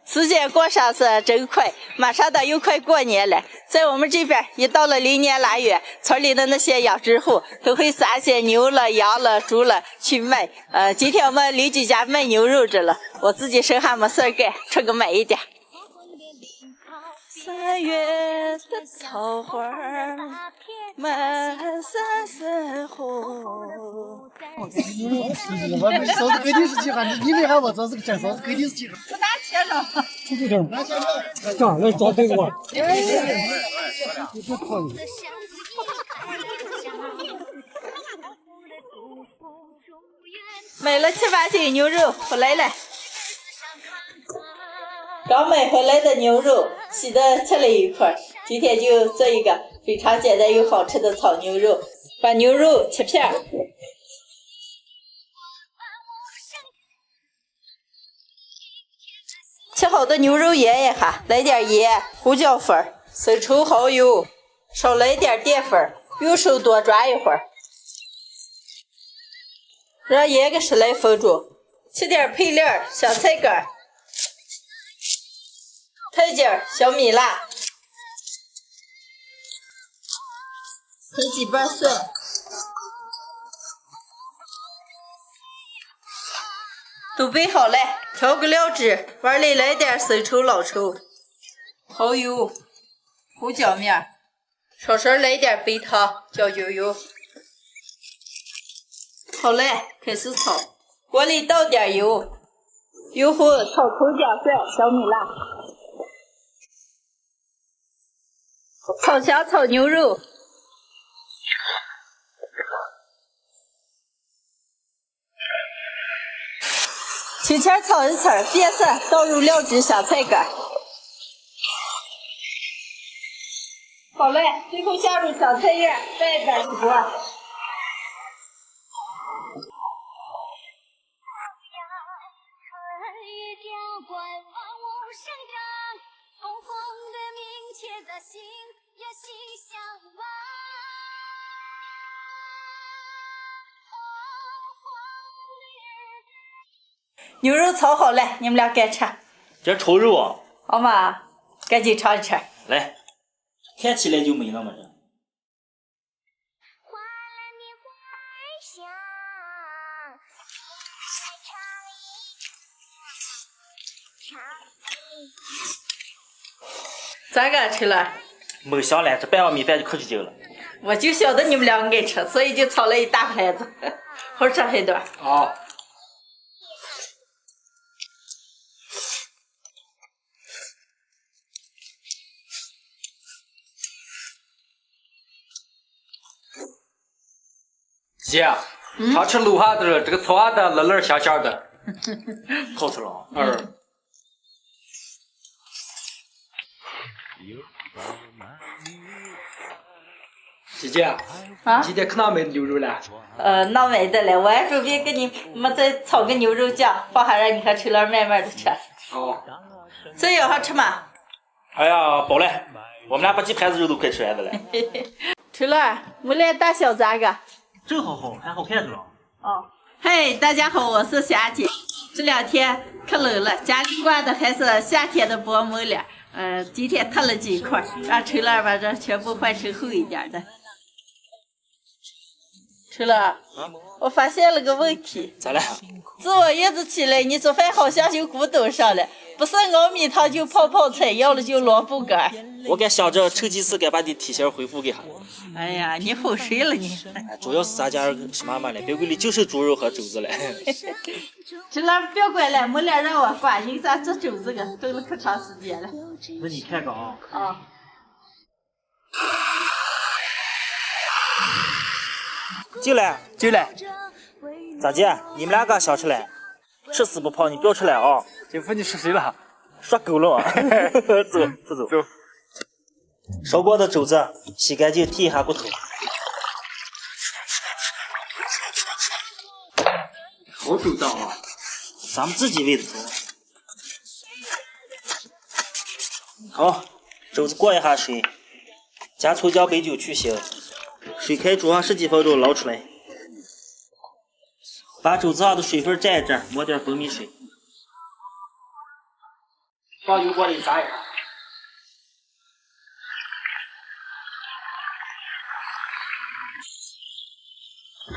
时间过上是真快，马上到又快过年了。在我们这边，一到了临年腊月，村里的那些养殖户都会杀些牛了、羊了、猪了去卖。今天我们邻居家卖牛肉着了，我自己手还没事干，出去买一点。3月的桃花满山生红。我嫂子肯定是稀罕，你没喊我嫂子个嫂子肯定是稀罕。不打切上。出去点，拿钱了。这样来找对我。你别靠你。买了7、8斤牛肉回来了。刚买回来的牛肉洗的切了一块，今天就做一个非常简单又好吃的炒牛肉。把牛肉切片，切好的牛肉腌一下，来点盐、胡椒粉、生抽、蚝油，少来点淀粉，用手多抓一会儿，让盐给10来分钟。切点配料：香菜干、台尖、小米辣，配几瓣蒜，都备好了，调个料汁，碗里来点生抽、老抽、蚝油、胡椒面，稍稍来点白糖、椒椒油。好了，开始炒，锅里倒点油，油后炒葱姜蒜、小米辣，炒香炒牛肉。提前炒一层，变色，倒入料汁、香菜干。好了，最后下入小菜叶，再摆一锅。牛肉炒好了，你们俩该吃。这臭肉啊！好嘛，赶紧尝一吃。来，看起来就没那么热。咋个吃了？没香了，这半碗米饭就可去劲了。我就晓得你们俩爱吃，所以就炒了一大盘子，好吃很多。好。姐，他吃卤哈子，这个炒哈的嫩嫩香香的，好吃了。姐姐，啊，今天去哪买的牛肉了？哪买的了？我还准备给你们再炒个牛肉酱，放下让你和陈老慢慢的吃。哦，这也好吃吗？哎呀，饱了，我们俩把几盘子肉都快吃完了。陈老，我俩大小咋个？正好好，还好看着了。哦，嗨，大家好，我是霞姐。这2天可冷了，家里挂的还是夏天的薄膜帘。今天特了几块，让陈老把这全部换成厚一点的。陈老，我发现了个问题。咋了？自我日子起来，你做饭好像就咕咚上了，不是熬米汤就泡菜，要了就萝卜干。我该想着抽几次该把你体型恢复给他。哎呀，你齁水了你！主要是咱家是妈妈了，别柜里就剩猪肉和肘子了。这老别管了，没脸让我管，人家这肘子个等了可长时间了。那你看看啊。啊。进来，进来。咋姐？你们两个想吃嘞？吃死不跑，你不要吃了啊！姐夫，你说谁了？说够了啊！走，走。烧过的肘子洗干净，剔一下骨头。好周到啊！咱们自己喂的头。好，肘子过一下水，加葱姜白酒去腥，水开煮上10几分钟，捞出来。把肘子上的水分蘸一蘸，抹点蜂蜜水。往油锅里炸一下。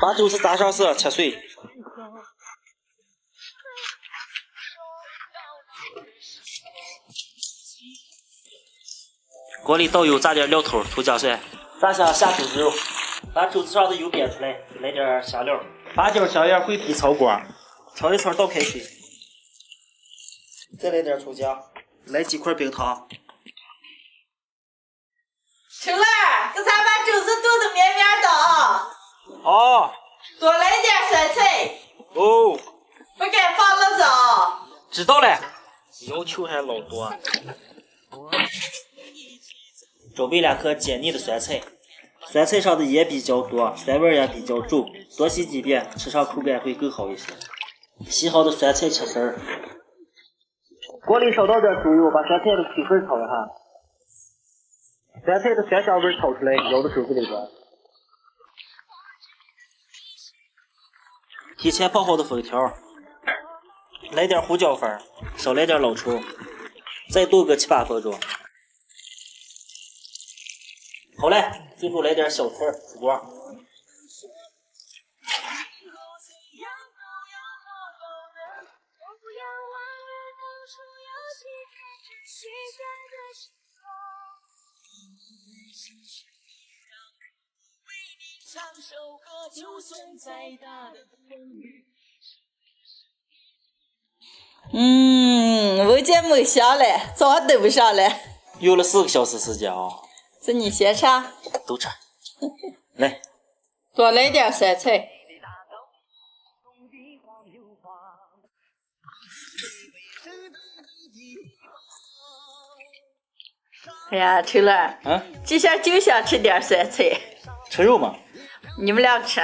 把肘子炸上色，切碎。锅里倒油，炸点料头、葱姜蒜，炸香下肘子肉，把肘子上的油煸出来，来点香料，八角、香叶、桂皮炒锅，炒一炒倒开水，再来点葱姜，来几块冰糖。秋兰，给咱把肘子剁得绵绵的啊！好。多来点酸菜。哦。不该放辣子啊！知道了。要求还老多。准备2颗解腻的酸菜，酸菜上的盐比较多，酸味也比较重，多洗几遍，吃上口感会更好一些。洗好的酸菜切丝儿，锅里烧到点猪油，把酸菜的水分炒一下，酸菜的酸香味炒出来，舀到肘子里边。提前泡好的粉条，来点胡椒粉，少来点老抽，再炖个7、8分钟。好嘞，最后来点小葱出锅。闻见没香嘞，早上都不上来。用了4个小时时间啊。是你先吃，都吃。来，多来点酸菜。哎呀，秋乐，这下就想吃点酸菜。吃肉吗？你们俩吃。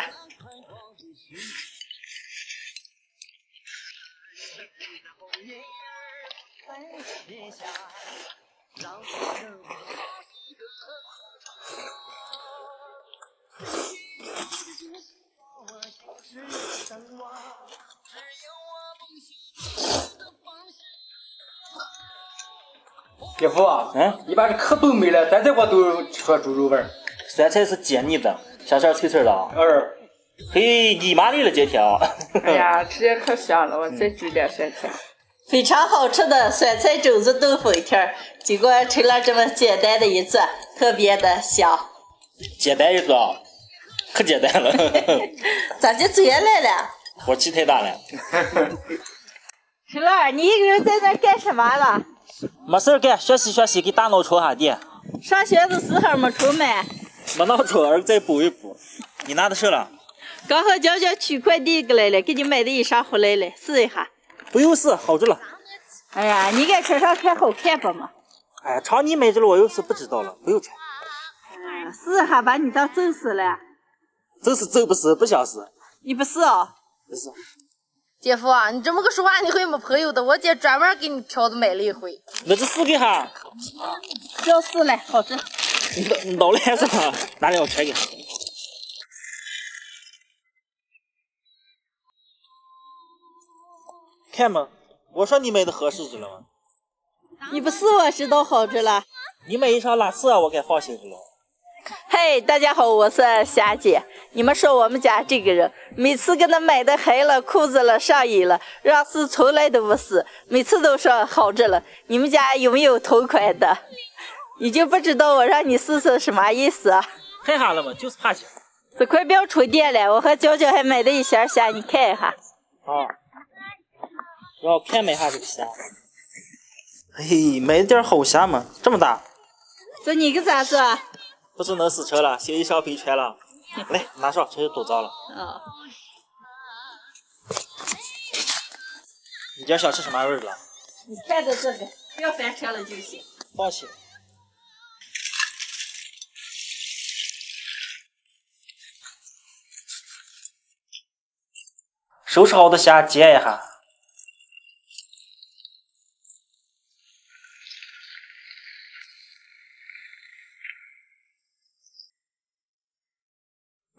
姐夫啊，你把这可东北了，咱这锅都吃出猪肉味儿。酸菜是解腻的，香香脆脆的啊。嘿，你麻利了今天啊！哎呀，吃的可香了，我再煮点酸菜。非常好吃的酸菜肘子炖粉条，经过成了这么简单的一做，特别的香。简单一做，可简单了。咋就做来了？火气太大了。陈乐，你一个人在那干什么了？没事干，学习学习，给大脑充下电。上学的时候没出门？没闹钟，儿子再补一补。你拿的是了？刚好娇娇取快递过来了，给你买的衣裳回来了，试一下。不用试，好着了。哎呀，你给穿上看好看不嘛？哎呀，常你买着了，我又是不知道了，不用穿。试一下，把你当真试了。真是真不是，不想试。你不试啊？不是。姐夫啊，你这么个说话，你会没朋友的。我姐专门给你挑子买了一回。那就试给哈。要试了，好吃。老了还是吧？拿来我拆给他。看嘛，我说你买的合适着了吗？你不试我知道好着了。你买一双拉丝啊，我该放心着了。嘿，大家好，我是霞姐。你们说我们家这个人，每次给他买的黑了裤子了上瘾了，让试从来都不试，每次都说好着了。你们家有没有同款的？你就不知道我让你试试什么意思啊？看啥了嘛，就是怕紧。这快不要充电了，我和娇娇还买的一箱虾，你看一下。啊，要看买下这个虾。嘿，买了点好虾嘛，这么大。这你个咋做？不是能试车了，新衣裳没穿了。来，拿上，这就都脏了。你今儿想吃什么味儿了？你看着这个，不要翻车了就行。放心。收拾好的虾煎一下。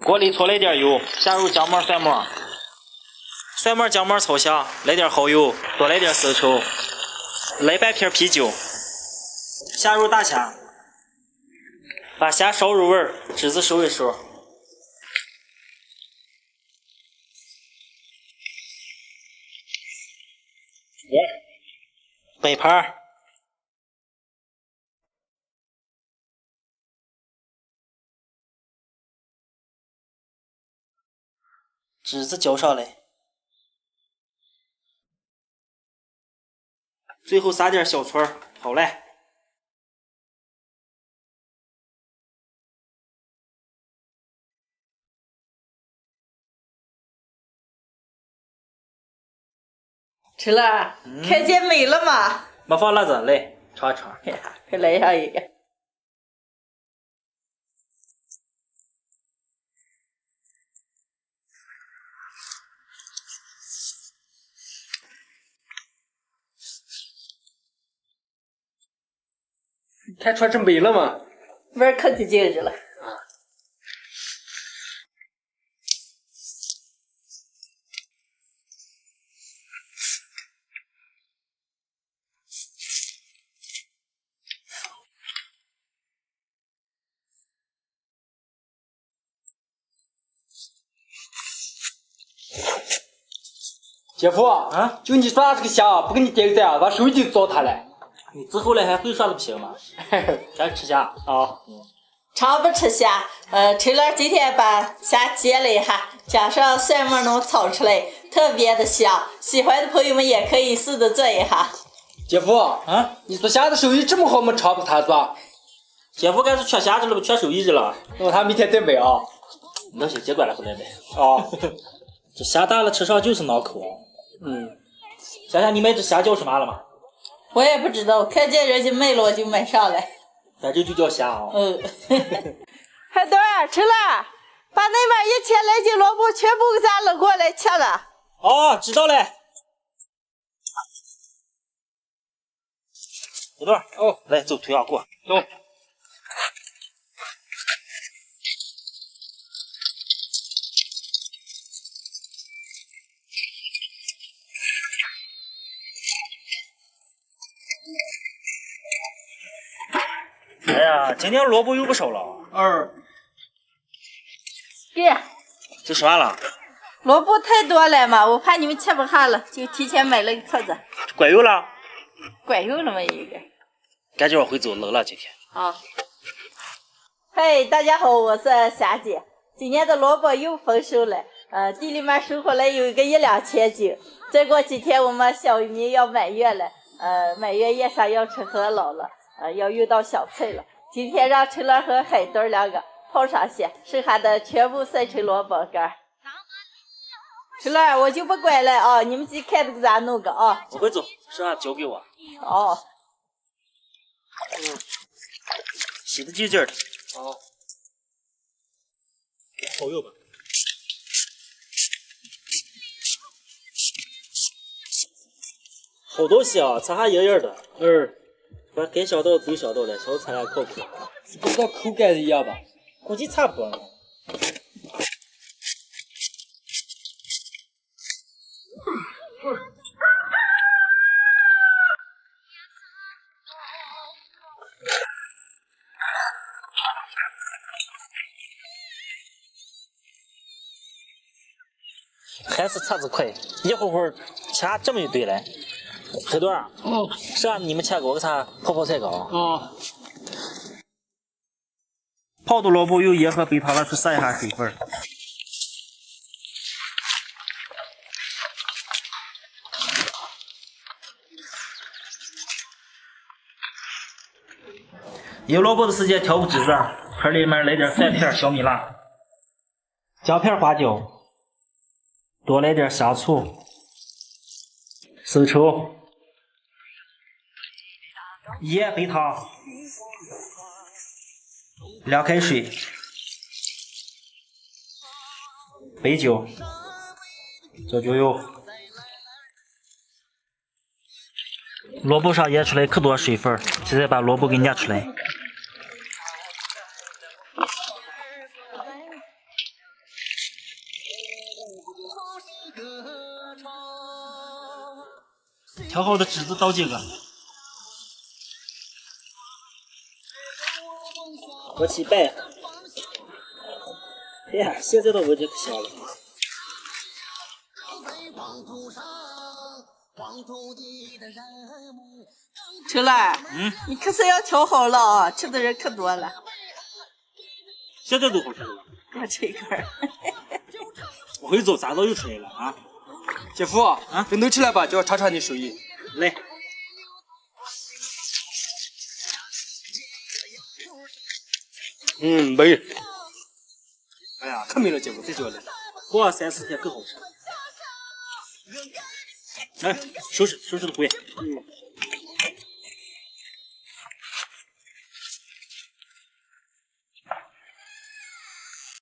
锅里搓来点油，下入姜末、蒜末，蒜末、姜末炒香，来点蚝油，多来点生抽，来半瓶啤酒，下入大虾，把虾烧入味儿，汁子收一收。摆盘儿，汁子浇上来，最后撒点小葱，好嘞。吃了，看见美了吗？没放辣子，来尝一尝。快来上一个。看出来这美了吗？味儿可起劲儿了。姐夫啊，就你耍这个虾，不给你点个赞，把手机糟蹋了。你之后嘞还会耍的不行吗？先吃虾啊。常不吃虾，陈乐今天把虾煎了一下，加上蒜末弄炒出来，特别的香。喜欢的朋友们也可以试着做一下。姐夫啊，你做虾的手艺这么好，没尝不他做？姐夫该是缺虾去了，不缺手艺去了。那他明天再买啊。那些结果了后来买。哦，这虾大了吃上就是脑口。想想你买这虾叫什么了吗？我也不知道，看见人家卖了我就买上来。咱这就叫虾啊。海豆儿吃了，把那边1000来斤萝卜全部给咱扔过来切了。哦，知道嘞。海豆儿，哦，来走，推下锅。走。哎呀，今天萝卜又不少了。给，这吃完了？萝卜太多了嘛，我怕你们吃不下了，就提前买了个册子。拐油了？拐油了吗？一个。赶紧往回走，冷了今天。啊。嘿，大家好，我是霞姐。今年的萝卜又丰收了，地里面收回来有一个1-2千斤。再过几天我们小玉米要满月了，满月夜上要吃河捞了，要遇到小菜了。今天让陈乐和海豆两个泡上些，剩下的全部晒成萝卜干。陈乐，我就不管了啊，你们自己看着给咱弄个啊。我会走，剩下交给我。哦。洗的净净的。好。好用吧？好多虾，擦下硬硬的。把该想到都想到了，小擦下靠谱。不知道口感一样吧？估计差不多。还是擦子快，一会儿切这么一堆来。海豆儿，剩下你们切给我给它泡菜糕。泡的萝卜用盐和白糖了去散一下水分。有萝卜的时间调个汁子，盆里面来点蒜片、小米辣、姜片、花椒。多来点香醋、生抽、盐、白糖、凉开水、白酒、椒椒油。萝卜上腌出来可多水分，现在把萝卜给捏出来。调好的汁子倒进去，锅起白。哎呀，现在的闻着可香了。秋兰，你可是要调好了啊，吃的人可多了。现在都好吃了。我吃一根。我会做啥早就出来了啊！姐夫啊，这弄起来吧，就要尝尝你手艺。来。美。哎呀，可美了，姐夫，谁做的？过3、4天更好吃。来，收拾收拾的回。